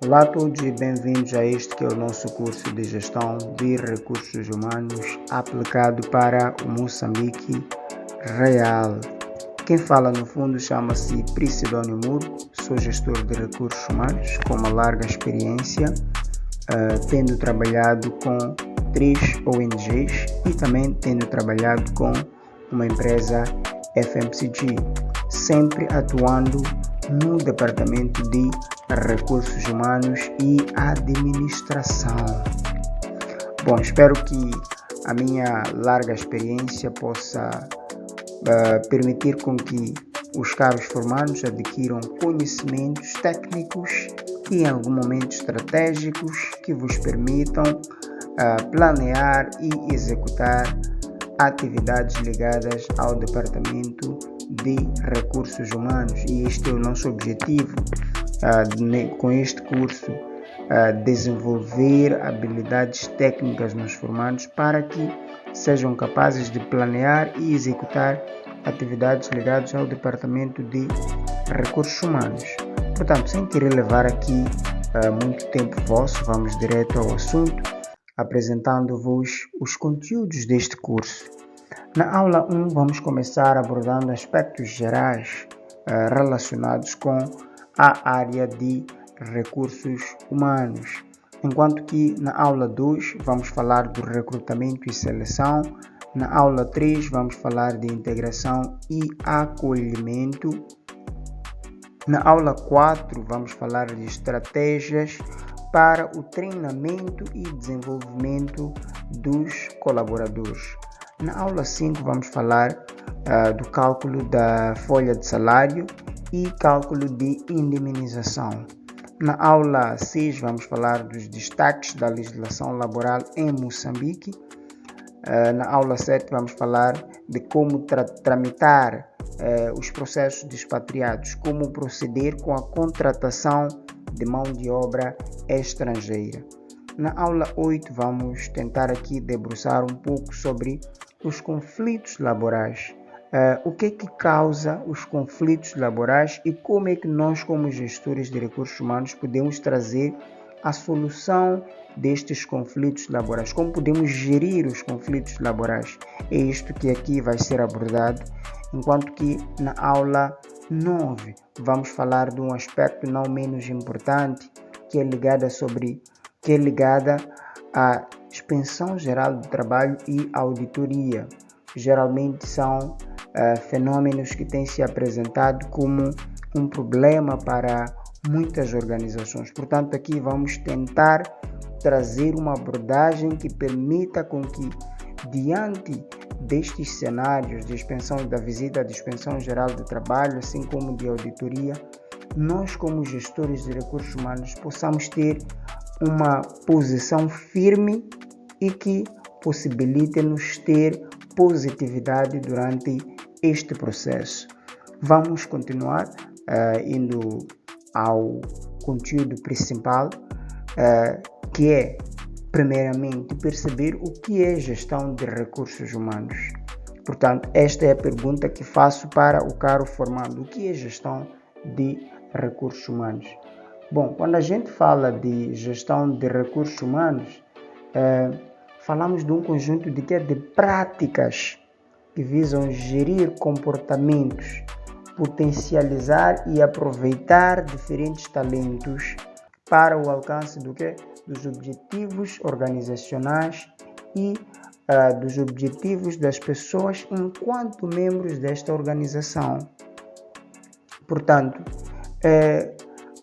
Olá a todos e bem-vindos a este que é o nosso curso de Gestão de Recursos Humanos aplicado para o Moçambique Real. Quem fala no fundo chama-se Priscilónio Muro, sou gestor de recursos humanos com uma larga experiência, tendo trabalhado com 3 ONGs e também tendo trabalhado com uma empresa FMCG, sempre atuando no departamento de recursos humanos e administração. Bom, espero que a minha larga experiência possa permitir com que os caros formandos adquiram conhecimentos técnicos e em algum momento estratégicos que vos permitam planear e executar atividades ligadas ao departamento de recursos humanos, e este é o nosso objetivo com este curso, desenvolver habilidades técnicas nos formandos para que sejam capazes de planear e executar atividades ligadas ao departamento de recursos humanos. Portanto, sem querer levar aqui muito tempo vosso, vamos direto ao assunto, apresentando-vos os conteúdos deste curso. Na aula 1 vamos começar abordando aspectos gerais relacionados com a área de recursos humanos, enquanto que na aula 2 vamos falar do recrutamento e seleção, na aula 3 vamos falar de integração e acolhimento, na aula 4 vamos falar de estratégias para o treinamento e desenvolvimento dos colaboradores. Na aula 5 vamos falar do cálculo da folha de salário e cálculo de indemnização. Na aula 6 vamos falar dos destaques da legislação laboral em Moçambique. Na aula 7 vamos falar de como tramitar os processos de expatriados, como proceder com a contratação de mão de obra estrangeira. Na aula 8 vamos tentar aqui debruçar um pouco sobre os conflitos laborais. O que é que causa os conflitos laborais e como é que nós, como gestores de recursos humanos, podemos trazer a solução destes conflitos laborais, como podemos gerir os conflitos laborais. É isto que aqui vai ser abordado, enquanto que na aula 9 vamos falar de um aspecto não menos importante, que é ligada à inspeção geral do trabalho e auditoria. Geralmente são fenômenos que têm se apresentado como um problema para muitas organizações. Portanto, aqui vamos tentar trazer uma abordagem que permita com que, diante destes cenários de inspeção da visita de inspeção geral do trabalho, assim como de auditoria, nós, como gestores de recursos humanos, possamos ter uma posição firme e que possibilite-nos ter positividade durante este processo. Vamos continuar indo ao conteúdo principal, que é, primeiramente, perceber o que é gestão de recursos humanos. Portanto, esta é a pergunta que faço para o caro formando: o que é gestão de recursos humanos? Bom, quando a gente fala de gestão de recursos humanos, falamos de um conjunto de práticas que visam gerir comportamentos, potencializar e aproveitar diferentes talentos para o alcance dos objetivos organizacionais e dos objetivos das pessoas enquanto membros desta organização. Portanto,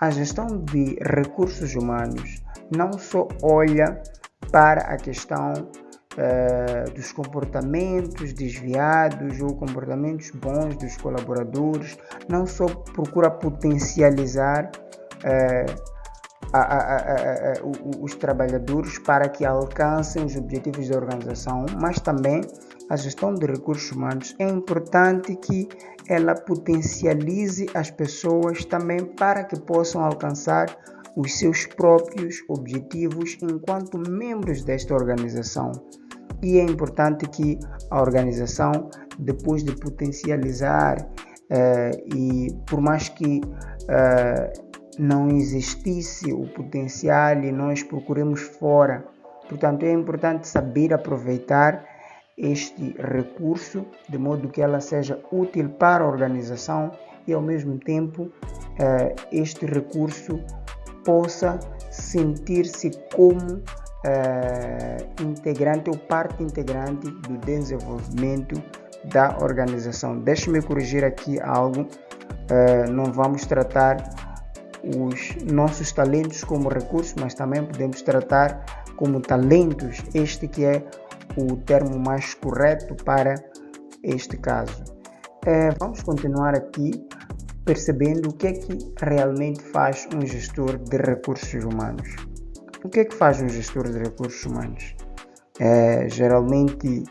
a gestão de recursos humanos não só olha para a questão dos comportamentos desviados ou comportamentos bons dos colaboradores, não só procura potencializar os trabalhadores para que alcancem os objetivos da organização, mas também a gestão de recursos humanos é importante que ela potencialize as pessoas também para que possam alcançar os seus próprios objetivos enquanto membros desta organização. E é importante que a organização, depois de potencializar e por mais que não existisse o potencial e nós procuremos fora. Portanto, é importante saber aproveitar este recurso de modo que ela seja útil para a organização e ao mesmo tempo este recurso possa sentir-se como integrante ou parte integrante do desenvolvimento da organização. Deixe-me corrigir aqui algo. Não vamos tratar os nossos talentos como recursos, mas também podemos tratar como talentos, este que é o termo mais correto para este caso. Vamos continuar aqui percebendo o que é que realmente faz um gestor de recursos humanos. O que é que faz um gestor de recursos humanos? Geralmente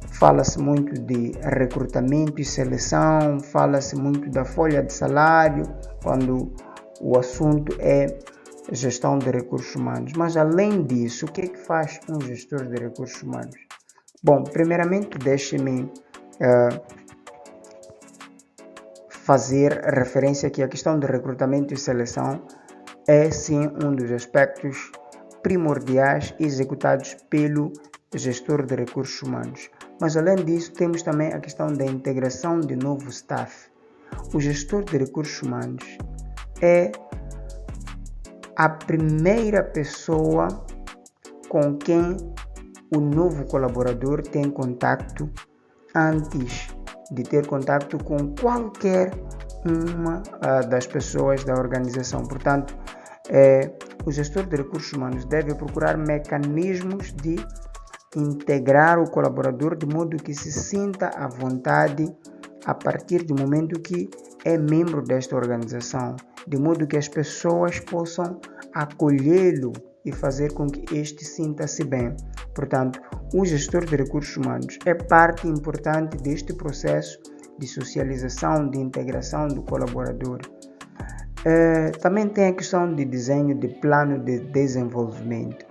fala-se muito de recrutamento e seleção, fala-se muito da folha de salário, quando o assunto é gestão de recursos humanos. Mas além disso, o que é que faz um gestor de recursos humanos? Bom, primeiramente deixe-me fazer referência que a questão de recrutamento e seleção é sim um dos aspectos primordiais executados pelo gestor de recursos humanos. Mas além disso, temos também a questão da integração de novo staff. O gestor de recursos humanos é a primeira pessoa com quem o novo colaborador tem contato antes de ter contato com qualquer uma das pessoas da organização. Portanto, o gestor de recursos humanos deve procurar mecanismos de integrar o colaborador de modo que se sinta à vontade a partir do momento que é membro desta organização, de modo que as pessoas possam acolhê-lo e fazer com que este sinta-se bem. Portanto, o gestor de recursos humanos é parte importante deste processo de socialização, de integração do colaborador. Também tem a questão de desenho de plano de desenvolvimento.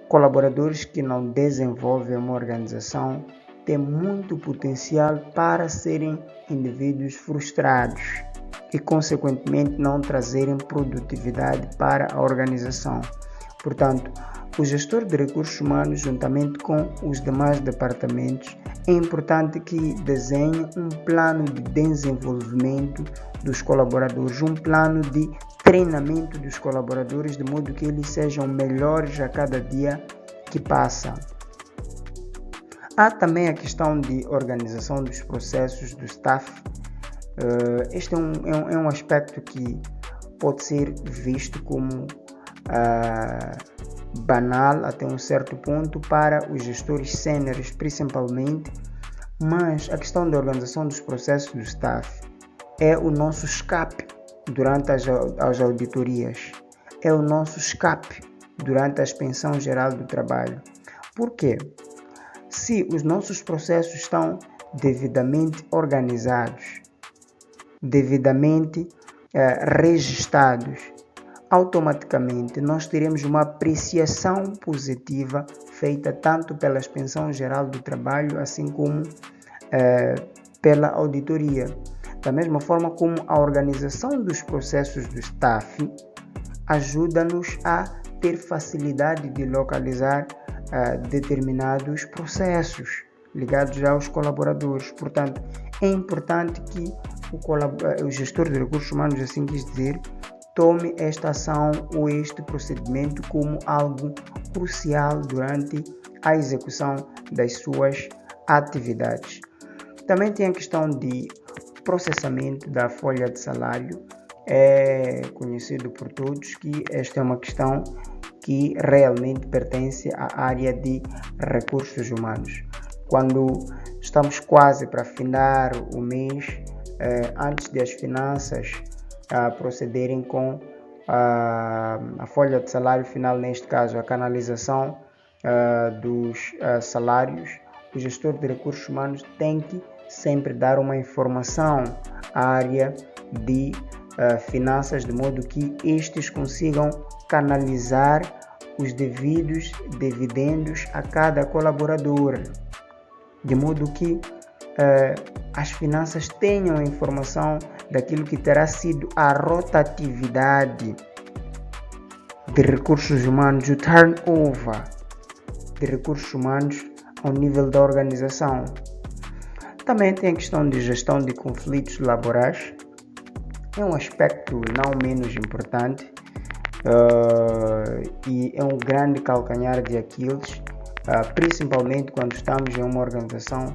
Colaboradores que não desenvolvem uma organização têm muito potencial para serem indivíduos frustrados e, consequentemente, não trazerem produtividade para a organização. Portanto, o gestor de recursos humanos, juntamente com os demais departamentos, é importante que desenhe um plano de desenvolvimento dos colaboradores, um plano de treinamento dos colaboradores, de modo que eles sejam melhores a cada dia que passa. Há também a questão de organização dos processos do staff. Este é um aspecto que pode ser visto como banal até um certo ponto para os gestores sêniores principalmente, mas a questão da organização dos processos do staff é o nosso escape durante as auditorias, é o nosso escape durante a inspeção geral do trabalho. Por quê? Se os nossos processos estão devidamente organizados, devidamente registrados, automaticamente nós teremos uma apreciação positiva feita tanto pela inspeção geral do trabalho, assim como pela auditoria. Da mesma forma como a organização dos processos do staff ajuda-nos a ter facilidade de localizar determinados processos ligados aos colaboradores. Portanto, é importante que o gestor de recursos humanos, assim quis dizer, tome esta ação ou este procedimento como algo crucial durante a execução das suas atividades. Também tem a questão de processamento da folha de salário. É conhecido por todos que esta é uma questão que realmente pertence à área de recursos humanos. Quando estamos quase para findar o mês, antes de as finanças procederem com a folha de salário final, neste caso a canalização dos salários, o gestor de recursos humanos tem que sempre dar uma informação à área de finanças, de modo que estes consigam canalizar os devidos dividendos a cada colaborador, de modo que as finanças tenham a informação daquilo que terá sido a rotatividade de recursos humanos, o turnover de recursos humanos ao nível da organização. Também tem a questão de gestão de conflitos laborais, é um aspecto não menos importante e é um grande calcanhar de Aquiles, principalmente quando estamos em uma organização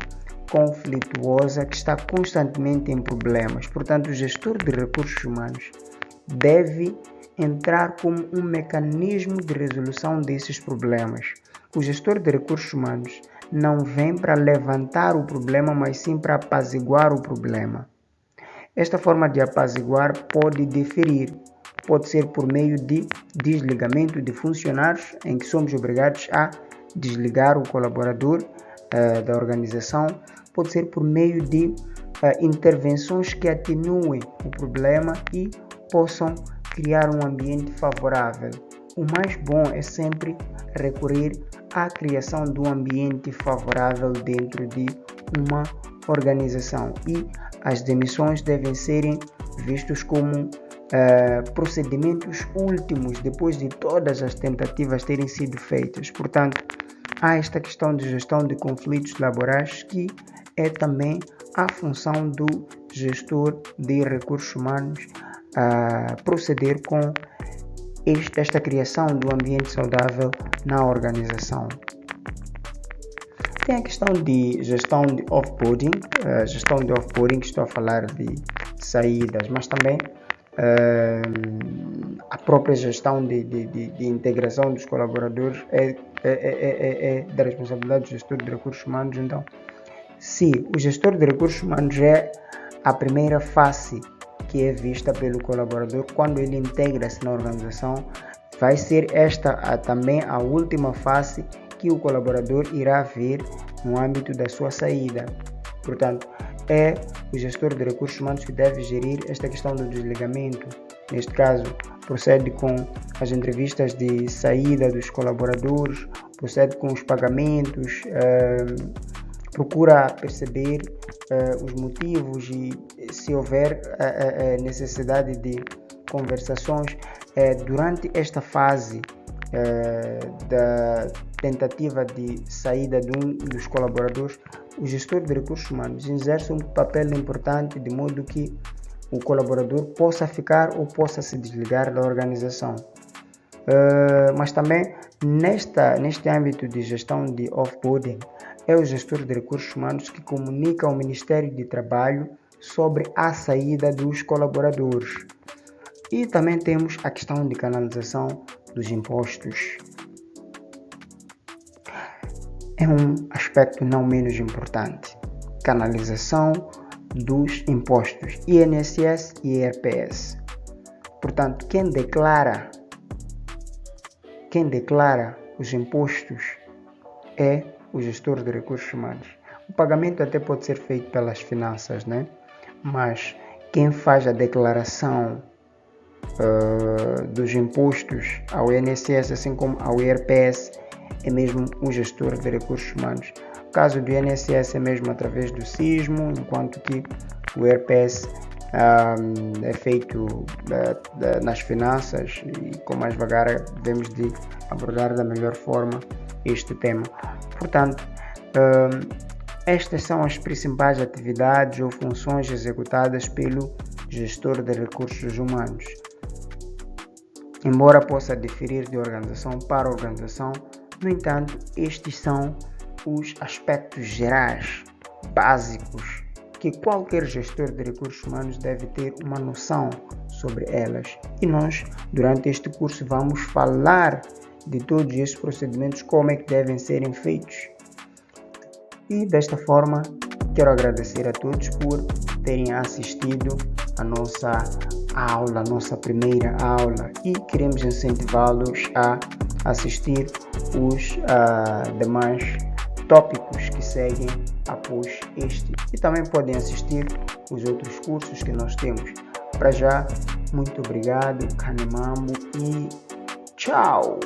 conflituosa que está constantemente em problemas. Portanto, o gestor de recursos humanos deve entrar como um mecanismo de resolução desses problemas. O gestor de recursos humanos não vem para levantar o problema, mas sim para apaziguar o problema. Esta forma de apaziguar pode diferir. Pode ser por meio de desligamento de funcionários, em que somos obrigados a desligar o colaborador da organização. Pode ser por meio de intervenções que atenuem o problema e possam criar um ambiente favorável. O mais bom é sempre recorrer à criação de um ambiente favorável dentro de uma organização, e as demissões devem serem vistos como procedimentos últimos depois de todas as tentativas terem sido feitas. Portanto, há esta questão de gestão de conflitos laborais, que é também a função do gestor de recursos humanos proceder com esta criação do ambiente saudável na organização. Tem a questão de gestão de off-boarding, estou a falar de saídas, mas também a própria gestão de integração dos colaboradores é da responsabilidade do gestor de recursos humanos. Então, se o gestor de recursos humanos é a primeira face que é vista pelo colaborador quando ele integra-se na organização, vai ser esta também a última face que o colaborador irá ver no âmbito da sua saída. Portanto, é o gestor de recursos humanos que deve gerir esta questão do desligamento. Neste caso, procede com as entrevistas de saída dos colaboradores, procede com os pagamentos, procura perceber os motivos e, se houver necessidade de conversações durante esta fase da tentativa de saída de um dos colaboradores. O gestor de recursos humanos exerce um papel importante, de modo que o colaborador possa ficar ou possa se desligar da organização. Mas também neste âmbito de gestão de off-boarding, é o gestor de recursos humanos que comunica ao Ministério de Trabalho sobre a saída dos colaboradores. E também temos a questão de canalização dos impostos. É um aspecto não menos importante. Canalização dos impostos INSS e IRPS. Portanto, quem declara os impostos é o gestor de recursos humanos. O pagamento até pode ser feito pelas finanças, né? Mas quem faz a declaração dos impostos ao INSS, assim como ao IRPS, é mesmo o gestor de recursos humanos. O caso do INSS é mesmo através do SISMO, enquanto que o IRPS é feito nas finanças, e com mais vagar devemos de abordar da melhor forma este tema. Portanto, estas são as principais atividades ou funções executadas pelo gestor de recursos humanos. Embora possa diferir de organização para organização, no entanto, estes são os aspectos gerais, básicos, que qualquer gestor de recursos humanos deve ter uma noção sobre elas. E nós, durante este curso, vamos falar de todos estes procedimentos, como é que devem serem feitos. E desta forma, quero agradecer a todos por terem assistido a nossa aula, nossa primeira aula, e queremos incentivá-los a assistir os demais tópicos que seguem após este, e também podem assistir os outros cursos que nós temos. Para já, muito obrigado, Canemambo, e tchau!